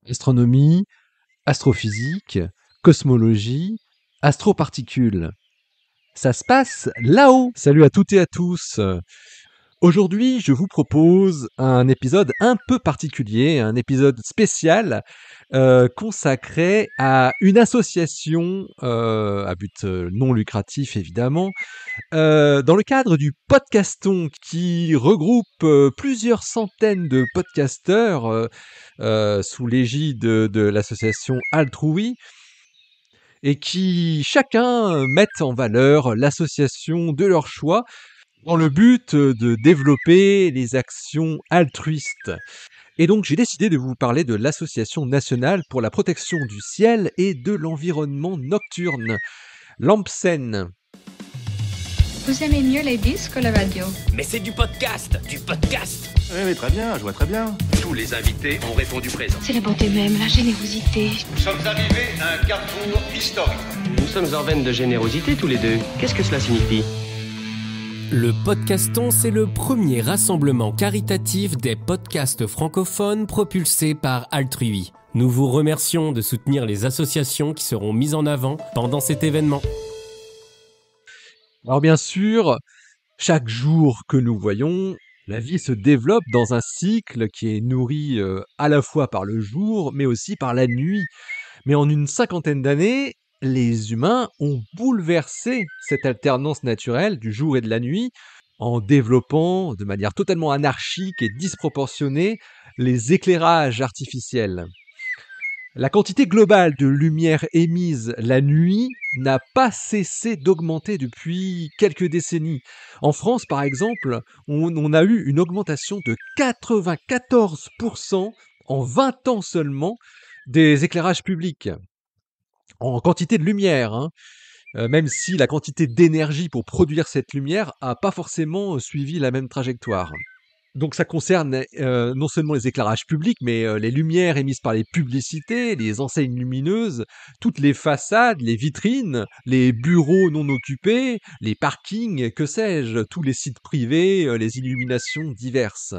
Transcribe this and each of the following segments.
Astronomie, astrophysique, cosmologie, astroparticules. Ça se passe là-haut. Salut à toutes et à tous. Aujourd'hui, je vous propose un épisode un peu particulier, un épisode spécial consacré à une association à but non lucratif évidemment, dans le cadre du Podcaston qui regroupe plusieurs centaines de podcasteurs sous l'égide de l'association Altrui et qui chacun mettent en valeur l'association de leur choix dans le but de développer les actions altruistes. Et donc j'ai décidé de vous parler de l'Association nationale pour la protection du ciel et de l'environnement nocturne, l'AMPSEN. Vous aimez mieux les disques ou la radio? Mais c'est du podcast, du podcast. Oui, très bien, je vois très bien. Tous les invités ont répondu présent. C'est la bonté même, la générosité. Nous sommes arrivés à un carrefour historique. Nous sommes en veine de générosité tous les deux. Qu'est-ce que cela signifie ? Le Podcaston, c'est le premier rassemblement caritatif des podcasts francophones propulsés par Altrui. Nous vous remercions de soutenir les associations qui seront mises en avant pendant cet événement. Alors bien sûr, chaque jour que nous voyons, la vie se développe dans un cycle qui est nourri à la fois par le jour, mais aussi par la nuit. Mais en une cinquantaine d'années, les humains ont bouleversé cette alternance naturelle du jour et de la nuit en développant de manière totalement anarchique et disproportionnée les éclairages artificiels. La quantité globale de lumière émise la nuit n'a pas cessé d'augmenter depuis quelques décennies. En France, par exemple, on a eu une augmentation de 94% en 20 ans seulement des éclairages publics, en quantité de lumière, hein. Même si la quantité d'énergie pour produire cette lumière n'a pas forcément suivi la même trajectoire. Donc ça concerne non seulement les éclairages publics, mais les lumières émises par les publicités, les enseignes lumineuses, toutes les façades, les vitrines, les bureaux non occupés, les parkings, que sais-je, tous les sites privés, les illuminations diverses.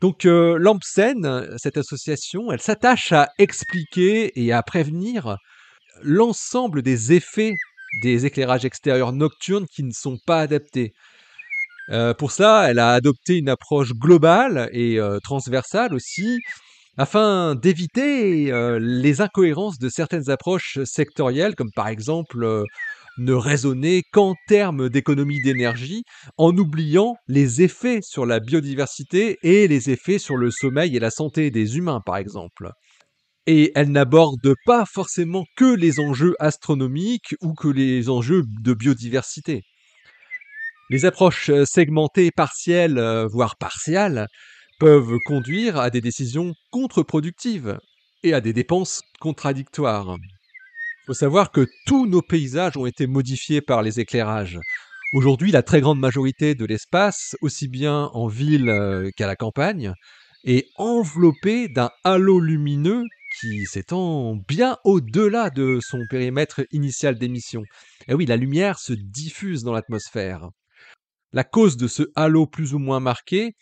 Donc l'AMPSEN, cette association, elle s'attache à expliquer et à prévenir l'ensemble des effets des éclairages extérieurs nocturnes qui ne sont pas adaptés. Pour cela, elle a adopté une approche globale et transversale aussi, afin d'éviter les incohérences de certaines approches sectorielles, comme par exemple ne raisonner qu'en termes d'économie d'énergie, en oubliant les effets sur la biodiversité et les effets sur le sommeil et la santé des humains, par exemple. Et elle n'aborde pas forcément que les enjeux astronomiques ou que les enjeux de biodiversité. Les approches segmentées, partielles, voire partiales, peuvent conduire à des décisions contre-productives et à des dépenses contradictoires. Il faut savoir que tous nos paysages ont été modifiés par les éclairages. Aujourd'hui, la très grande majorité de l'espace, aussi bien en ville qu'à la campagne, est enveloppée d'un halo lumineux qui s'étend bien au-delà de son périmètre initial d'émission. Et oui, la lumière se diffuse dans l'atmosphère. La cause de ce halo plus ou moins marqué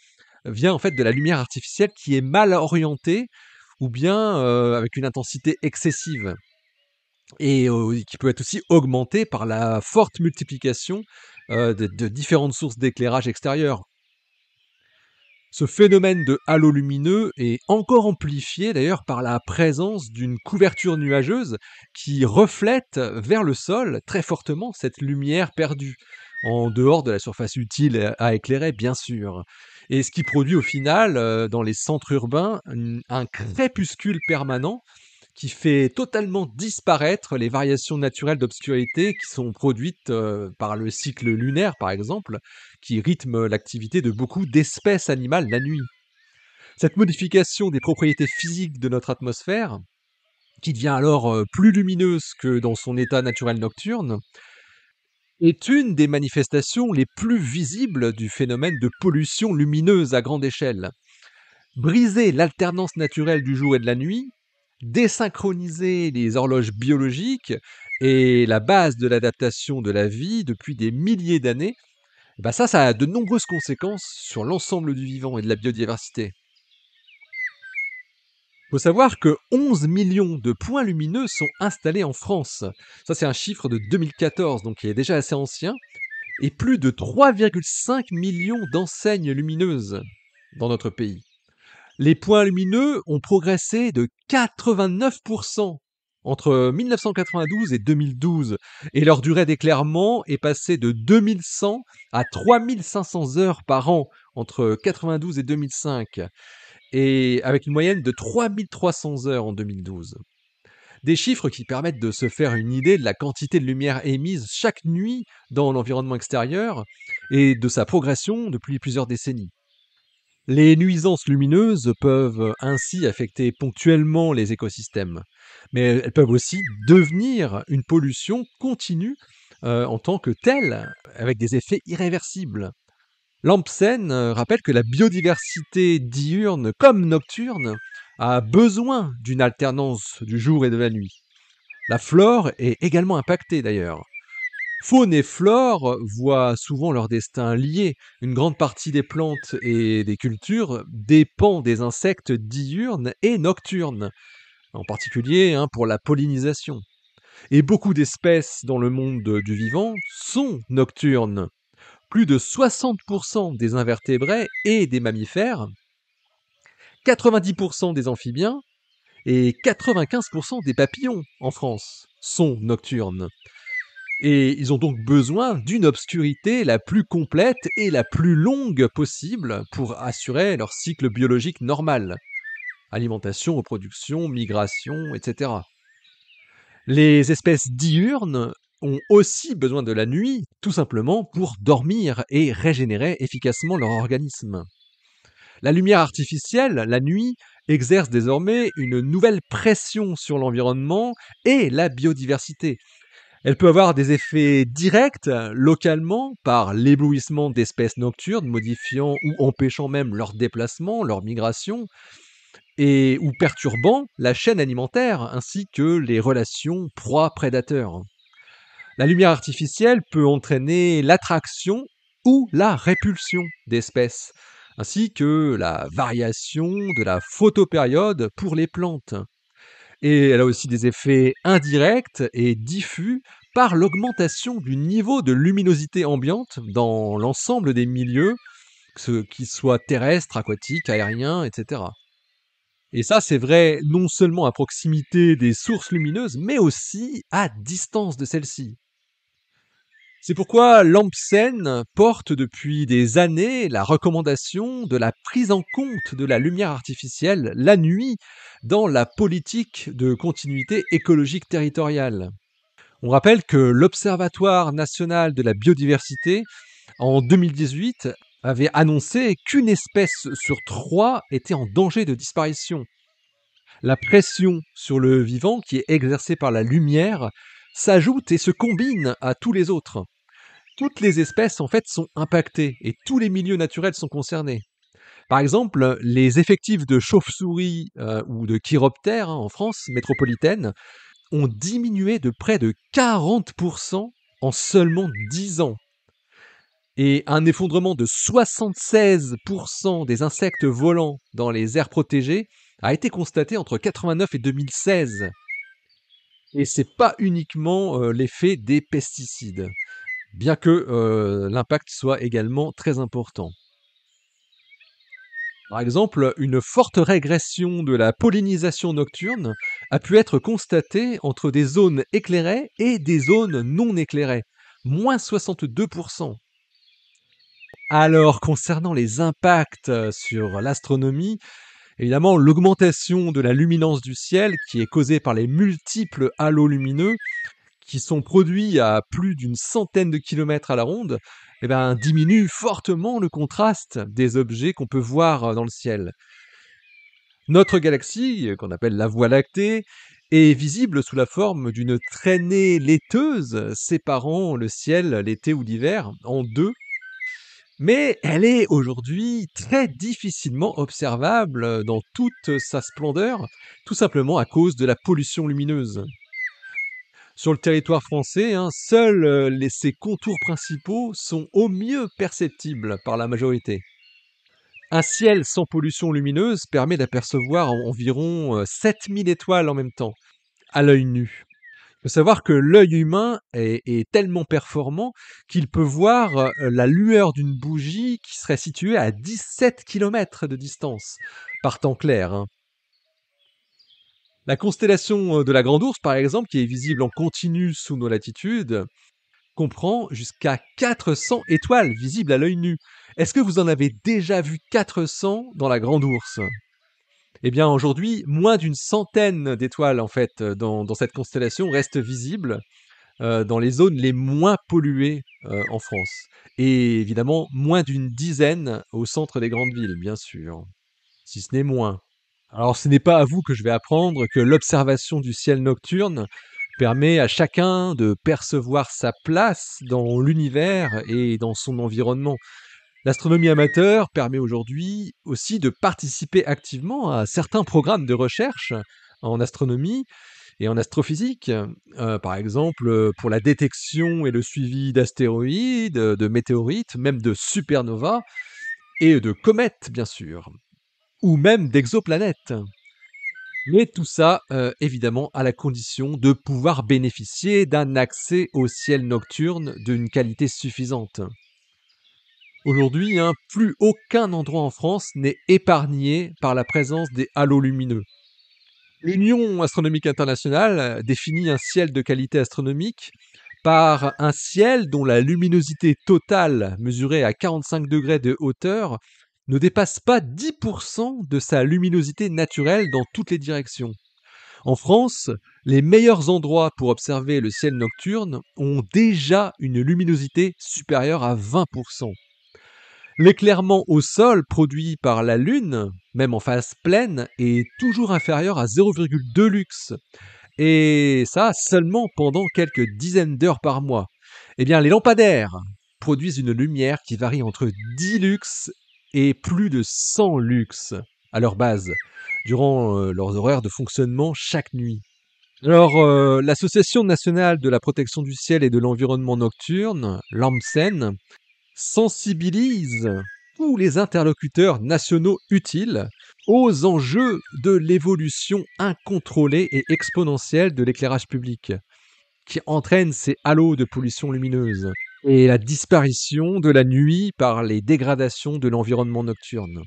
vient en fait de la lumière artificielle qui est mal orientée ou bien avec une intensité excessive et qui peut être aussi augmentée par la forte multiplication de différentes sources d'éclairage extérieur. Ce phénomène de halo lumineux est encore amplifié d'ailleurs par la présence d'une couverture nuageuse qui reflète vers le sol très fortement cette lumière perdue, en dehors de la surface utile à éclairer bien sûr. Et ce qui produit au final, dans les centres urbains, un crépuscule permanent qui fait totalement disparaître les variations naturelles d'obscurité qui sont produites par le cycle lunaire, par exemple, qui rythme l'activité de beaucoup d'espèces animales la nuit. Cette modification des propriétés physiques de notre atmosphère, qui devient alors plus lumineuse que dans son état naturel nocturne, est une des manifestations les plus visibles du phénomène de pollution lumineuse à grande échelle. Briser l'alternance naturelle du jour et de la nuit, désynchroniser les horloges biologiques et la base de l'adaptation de la vie depuis des milliers d'années, ça a de nombreuses conséquences sur l'ensemble du vivant et de la biodiversité. Faut savoir que 11 millions de points lumineux sont installés en France. Ça, c'est un chiffre de 2014, donc qui est déjà assez ancien. Et plus de 3,5 millions d'enseignes lumineuses dans notre pays. Les points lumineux ont progressé de 89% entre 1992 et 2012, et leur durée d'éclairement est passée de 2100 à 3500 heures par an entre 92 et 2005, et avec une moyenne de 3300 heures en 2012. Des chiffres qui permettent de se faire une idée de la quantité de lumière émise chaque nuit dans l'environnement extérieur et de sa progression depuis plusieurs décennies. Les nuisances lumineuses peuvent ainsi affecter ponctuellement les écosystèmes, mais elles peuvent aussi devenir une pollution continue en tant que telle, avec des effets irréversibles. Lampsen rappelle que la biodiversité diurne comme nocturne a besoin d'une alternance du jour et de la nuit. La flore est également impactée d'ailleurs. Faune et flore voient souvent leur destin lié. Une grande partie des plantes et des cultures dépend des insectes diurnes et nocturnes, en particulier pour la pollinisation. Et beaucoup d'espèces dans le monde du vivant sont nocturnes. Plus de 60% des invertébrés et des mammifères, 90% des amphibiens et 95% des papillons en France sont nocturnes. Et ils ont donc besoin d'une obscurité la plus complète et la plus longue possible pour assurer leur cycle biologique normal. Alimentation, reproduction, migration, etc. Les espèces diurnes ont aussi besoin de la nuit, tout simplement pour dormir et régénérer efficacement leur organisme. La lumière artificielle, la nuit, exerce désormais une nouvelle pression sur l'environnement et la biodiversité. Elle peut avoir des effets directs localement par l'éblouissement d'espèces nocturnes, modifiant ou empêchant même leur déplacement, leur migration, ou perturbant la chaîne alimentaire ainsi que les relations proie-prédateur. La lumière artificielle peut entraîner l'attraction ou la répulsion d'espèces, ainsi que la variation de la photopériode pour les plantes. Et elle a aussi des effets indirects et diffus par l'augmentation du niveau de luminosité ambiante dans l'ensemble des milieux, qu'ils soient terrestres, aquatiques, aériens, etc. Et ça, c'est vrai non seulement à proximité des sources lumineuses, mais aussi à distance de celles-ci. C'est pourquoi Lampsen porte depuis des années la recommandation de la prise en compte de la lumière artificielle la nuit dans la politique de continuité écologique territoriale. On rappelle que l'Observatoire national de la biodiversité, en 2018, avait annoncé qu'une espèce sur 3 était en danger de disparition. La pression sur le vivant qui est exercée par la lumière s'ajoute et se combine à tous les autres. Toutes les espèces en fait sont impactées et tous les milieux naturels sont concernés. Par exemple, les effectifs de chauves-souris ou de chiroptères en France métropolitaine ont diminué de près de 40% en seulement 10 ans. Et un effondrement de 76% des insectes volants dans les aires protégées a été constaté entre 89 et 2016. Et c'est pas uniquement l'effet des pesticides, bien que l'impact soit également très important. Par exemple, une forte régression de la pollinisation nocturne a pu être constatée entre des zones éclairées et des zones non éclairées, moins 62%. Alors, concernant les impacts sur l'astronomie, évidemment, l'augmentation de la luminance du ciel, qui est causée par les multiples halos lumineux, qui sont produits à plus d'une centaine de kilomètres à la ronde, diminue fortement le contraste des objets qu'on peut voir dans le ciel. Notre galaxie, qu'on appelle la Voie lactée, est visible sous la forme d'une traînée laiteuse séparant le ciel l'été ou l'hiver en deux, mais elle est aujourd'hui très difficilement observable dans toute sa splendeur, tout simplement à cause de la pollution lumineuse. Sur le territoire français, seuls ses contours principaux sont au mieux perceptibles par la majorité. Un ciel sans pollution lumineuse permet d'apercevoir environ 7000 étoiles en même temps, à l'œil nu. Il faut savoir que l'œil humain est tellement performant qu'il peut voir la lueur d'une bougie qui serait située à 17 km de distance, par temps clair, hein. La constellation de la Grande Ourse, par exemple, qui est visible en continu sous nos latitudes, comprend jusqu'à 400 étoiles visibles à l'œil nu. Est-ce que vous en avez déjà vu 400 dans la Grande Ourse? Eh bien, aujourd'hui, moins d'une centaine d'étoiles, en fait, dans cette constellation restent visibles dans les zones les moins polluées en France. Et évidemment, moins d'une dizaine au centre des grandes villes, bien sûr, si ce n'est moins. Alors, ce n'est pas à vous que je vais apprendre que l'observation du ciel nocturne permet à chacun de percevoir sa place dans l'univers et dans son environnement. L'astronomie amateur permet aujourd'hui aussi de participer activement à certains programmes de recherche en astronomie et en astrophysique, par exemple pour la détection et le suivi d'astéroïdes, de météorites, même de supernovas et de comètes, bien sûr, ou même d'exoplanètes. Mais tout ça, évidemment, à la condition de pouvoir bénéficier d'un accès au ciel nocturne d'une qualité suffisante. Aujourd'hui, hein, plus aucun endroit en France n'est épargné par la présence des halos lumineux. L'Union astronomique internationale définit un ciel de qualité astronomique par un ciel dont la luminosité totale, mesurée à 45 degrés de hauteur, ne dépasse pas 10% de sa luminosité naturelle dans toutes les directions. En France, les meilleurs endroits pour observer le ciel nocturne ont déjà une luminosité supérieure à 20%. L'éclairement au sol produit par la Lune, même en phase pleine, est toujours inférieur à 0,2 lux. Et ça seulement pendant quelques dizaines d'heures par mois. Eh bien, les lampadaires produisent une lumière qui varie entre 10 lux et plus de 100 lux à leur base, durant leurs horaires de fonctionnement chaque nuit. Alors, l'Association nationale de la protection du ciel et de l'environnement nocturne, l'ANPSEN, sensibilise tous les interlocuteurs nationaux utiles aux enjeux de l'évolution incontrôlée et exponentielle de l'éclairage public, qui entraîne ces halos de pollution lumineuse et la disparition de la nuit par les dégradations de l'environnement nocturne.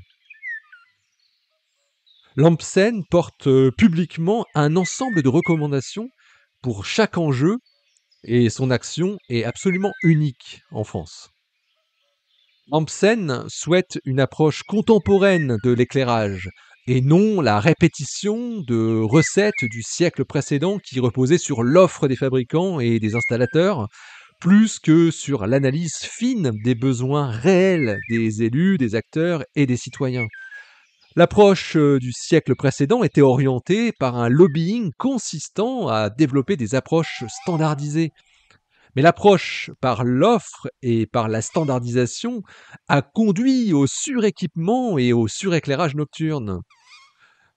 L'ANPSEN porte publiquement un ensemble de recommandations pour chaque enjeu et son action est absolument unique en France. L'ANPSEN souhaite une approche contemporaine de l'éclairage et non la répétition de recettes du siècle précédent qui reposaient sur l'offre des fabricants et des installateurs, plus que sur l'analyse fine des besoins réels des élus, des acteurs et des citoyens. L'approche du siècle précédent était orientée par un lobbying consistant à développer des approches standardisées. Mais l'approche par l'offre et par la standardisation a conduit au suréquipement et au suréclairage nocturne.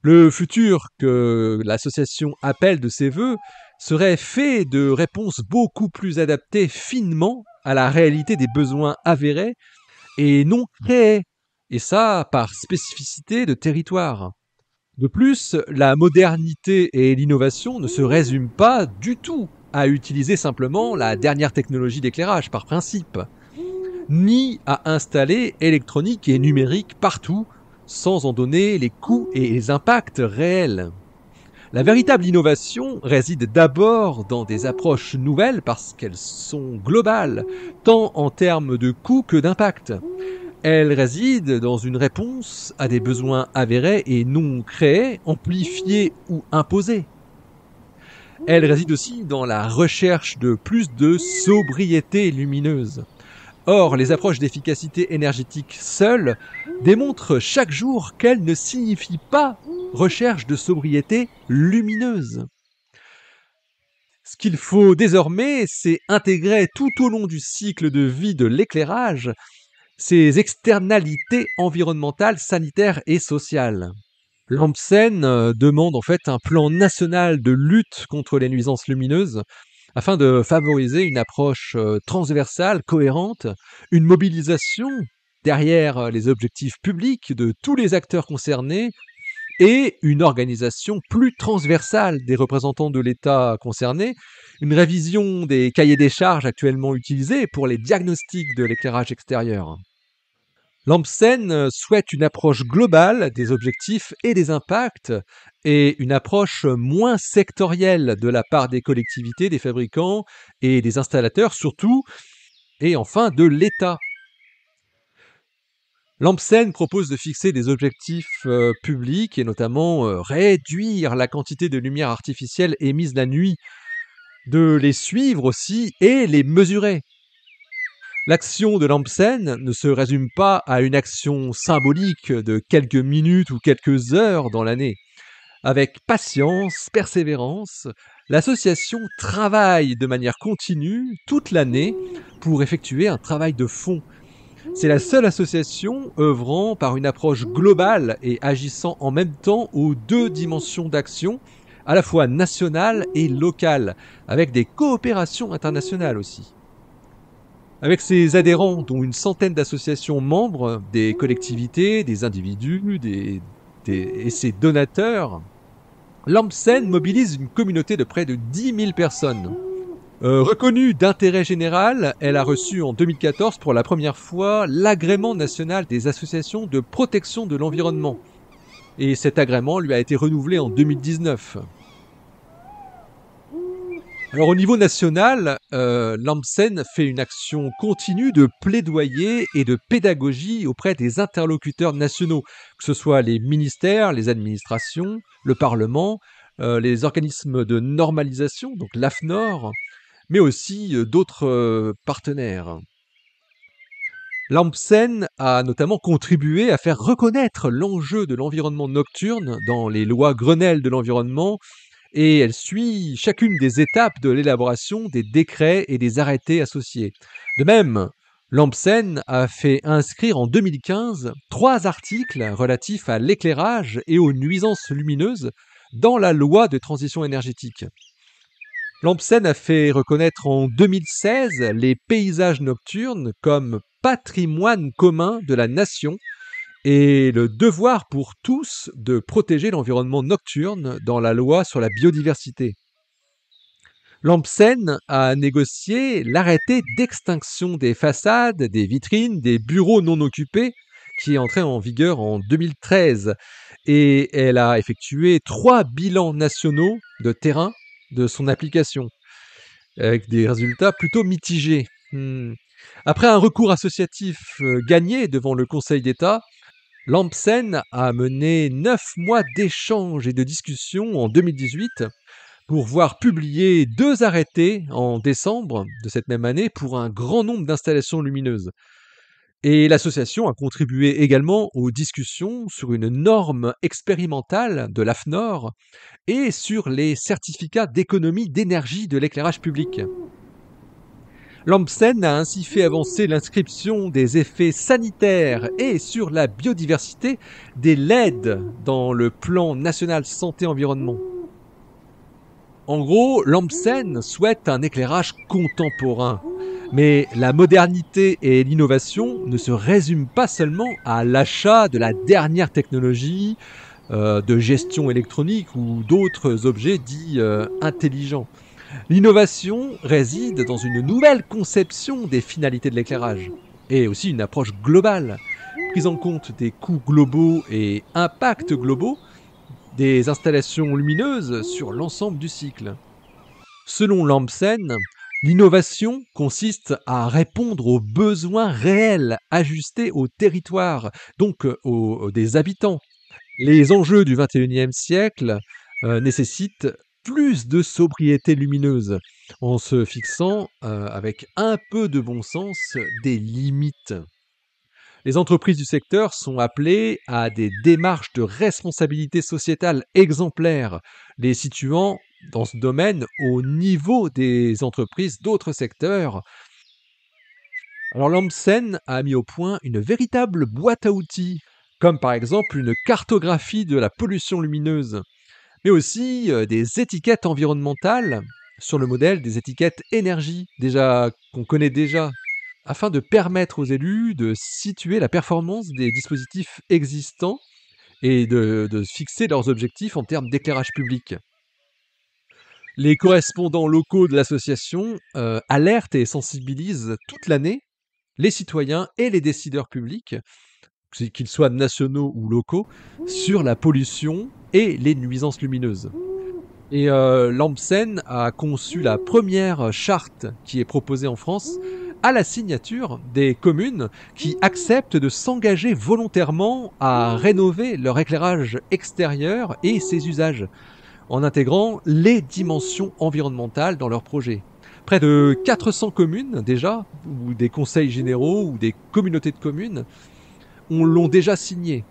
Le futur que l'association appelle de ses voeux serait fait de réponses beaucoup plus adaptées finement à la réalité des besoins avérés et non créés, et ça par spécificité de territoire. De plus, la modernité et l'innovation ne se résument pas du tout à utiliser simplement la dernière technologie d'éclairage par principe, ni à installer électronique et numérique partout sans en donner les coûts et les impacts réels. La véritable innovation réside d'abord dans des approches nouvelles parce qu'elles sont globales, tant en termes de coûts que d'impact. Elle réside dans une réponse à des besoins avérés et non créés, amplifiés ou imposés. Elle réside aussi dans la recherche de plus de sobriété lumineuse. Or, les approches d'efficacité énergétique seules démontrent chaque jour qu'elles ne signifient pas recherche de sobriété lumineuse. Ce qu'il faut désormais, c'est intégrer tout au long du cycle de vie de l'éclairage ses externalités environnementales, sanitaires et sociales. L'ANPSEN demande en fait un plan national de lutte contre les nuisances lumineuses afin de favoriser une approche transversale, cohérente, une mobilisation derrière les objectifs publics de tous les acteurs concernés et une organisation plus transversale des représentants de l'État concernés, une révision des cahiers des charges actuellement utilisés pour les diagnostics de l'éclairage extérieur. L'AMPSEN souhaite une approche globale des objectifs et des impacts et une approche moins sectorielle de la part des collectivités, des fabricants et des installateurs surtout, et enfin de l'État. L'AMPSEN propose de fixer des objectifs publics et notamment réduire la quantité de lumière artificielle émise la nuit, de les suivre aussi et les mesurer. L'action de l'AMPSEN ne se résume pas à une action symbolique de quelques minutes ou quelques heures dans l'année. Avec patience, persévérance, l'association travaille de manière continue toute l'année pour effectuer un travail de fond. C'est la seule association œuvrant par une approche globale et agissant en même temps aux deux dimensions d'action, à la fois nationale et locale, avec des coopérations internationales aussi. Avec ses adhérents, dont une centaine d'associations membres, des collectivités, des individus et ses donateurs, l'AMPSEN mobilise une communauté de près de 10 000 personnes. Reconnue d'intérêt général, elle a reçu en 2014 pour la première fois l'agrément national des associations de protection de l'environnement. Et cet agrément lui a été renouvelé en 2019. Alors au niveau national, l'AMPSEN fait une action continue de plaidoyer et de pédagogie auprès des interlocuteurs nationaux, que ce soit les ministères, les administrations, le Parlement, les organismes de normalisation, donc l'AFNOR, mais aussi d'autres partenaires. L'AMPSEN a notamment contribué à faire reconnaître l'enjeu de l'environnement nocturne dans les lois Grenelle de l'environnement, et elle suit chacune des étapes de l'élaboration des décrets et des arrêtés associés. De même, l'AMPSEN a fait inscrire en 2015 3 articles relatifs à l'éclairage et aux nuisances lumineuses dans la loi de transition énergétique. L'AMPSEN a fait reconnaître en 2016 les paysages nocturnes comme patrimoine commun de la nation et le devoir pour tous de protéger l'environnement nocturne dans la loi sur la biodiversité. L'AMPSEN a négocié l'arrêté d'extinction des façades, des vitrines, des bureaux non occupés qui est entré en vigueur en 2013 et elle a effectué 3 bilans nationaux de terrain de son application avec des résultats plutôt mitigés. Après un recours associatif gagné devant le Conseil d'État, l'AMPSEN a mené 9 mois d'échanges et de discussions en 2018 pour voir publier 2 arrêtés en décembre de cette même année pour un grand nombre d'installations lumineuses. Et l'association a contribué également aux discussions sur une norme expérimentale de l'AFNOR et sur les certificats d'économie d'énergie de l'éclairage public. L'AMPSEN a ainsi fait avancer l'inscription des effets sanitaires et sur la biodiversité des LED dans le plan national santé-environnement. En gros, l'AMPSEN souhaite un éclairage contemporain. Mais la modernité et l'innovation ne se résument pas seulement à l'achat de la dernière technologie de gestion électronique ou d'autres objets dits intelligents. L'innovation réside dans une nouvelle conception des finalités de l'éclairage et aussi une approche globale, prise en compte des coûts globaux et impacts globaux des installations lumineuses sur l'ensemble du cycle. Selon l'AMPSEN, l'innovation consiste à répondre aux besoins réels ajustés au territoire, donc des habitants. Les enjeux du XXIe siècle nécessitent plus de sobriété lumineuse, en se fixant avec un peu de bon sens des limites. Les entreprises du secteur sont appelées à des démarches de responsabilité sociétale exemplaires, les situant dans ce domaine au niveau des entreprises d'autres secteurs. Alors l'AMPSEN a mis au point une véritable boîte à outils, comme par exemple une cartographie de la pollution lumineuse, mais aussi des étiquettes environnementales sur le modèle des étiquettes énergie qu'on connaît déjà, afin de permettre aux élus de situer la performance des dispositifs existants et de fixer leurs objectifs en termes d'éclairage public. Les correspondants locaux de l'association alertent et sensibilisent toute l'année les citoyens et les décideurs publics, qu'ils soient nationaux ou locaux, sur la pollution et les nuisances lumineuses. Et l'AMPSEN a conçu la première charte qui est proposée en France à la signature des communes qui acceptent de s'engager volontairement à rénover leur éclairage extérieur et ses usages, en intégrant les dimensions environnementales dans leurs projets. Près de 400 communes déjà, ou des conseils généraux, ou des communautés de communes, l'ont déjà signé.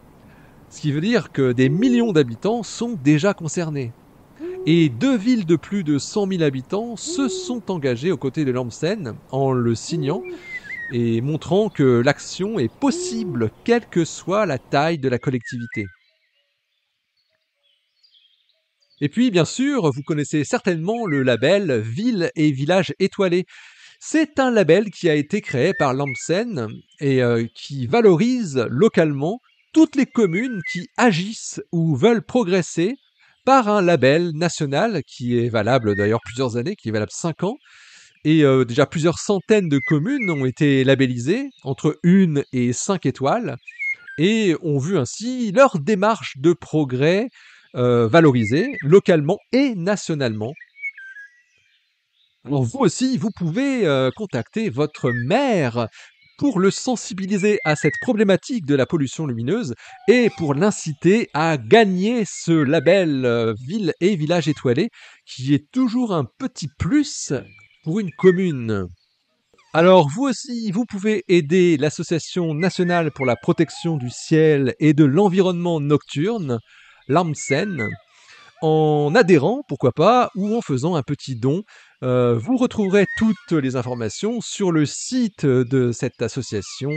Ce qui veut dire que des millions d'habitants sont déjà concernés. Et 2 villes de plus de 100 000 habitants se sont engagées aux côtés de l'AMPSEN en le signant et montrant que l'action est possible, quelle que soit la taille de la collectivité. Et puis, bien sûr, vous connaissez certainement le label Ville et Village Étoilés. C'est un label qui a été créé par l'AMPSEN et qui valorise localement toutes les communes qui agissent ou veulent progresser par un label national qui est valable d'ailleurs plusieurs années, qui est valable 5 ans. Et déjà plusieurs centaines de communes ont été labellisées, entre 1 et 5 étoiles, et ont vu ainsi leur démarche de progrès valorisée localement et nationalement. Alors vous aussi, vous pouvez contacter votre maire pour le sensibiliser à cette problématique de la pollution lumineuse et pour l'inciter à gagner ce label Ville et Village Étoilé, qui est toujours un petit plus pour une commune. Alors vous aussi, vous pouvez aider l'Association nationale pour la protection du ciel et de l'environnement nocturne, l'AMPSEN, en adhérant, pourquoi pas, ou en faisant un petit don. Vous retrouverez toutes les informations sur le site de cette association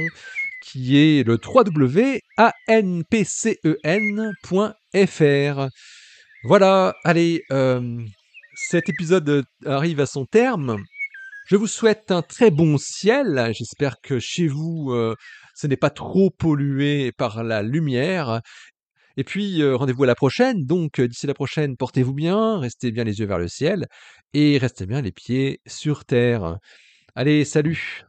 qui est le www.anpcen.fr. Voilà, allez, cet épisode arrive à son terme. Je vous souhaite un très bon ciel. J'espère que chez vous, ce n'est pas trop pollué par la lumière. Et puis, rendez-vous à la prochaine. Donc, d'ici la prochaine, portez-vous bien, restez bien les yeux vers le ciel et restez bien les pieds sur terre. Allez, salut!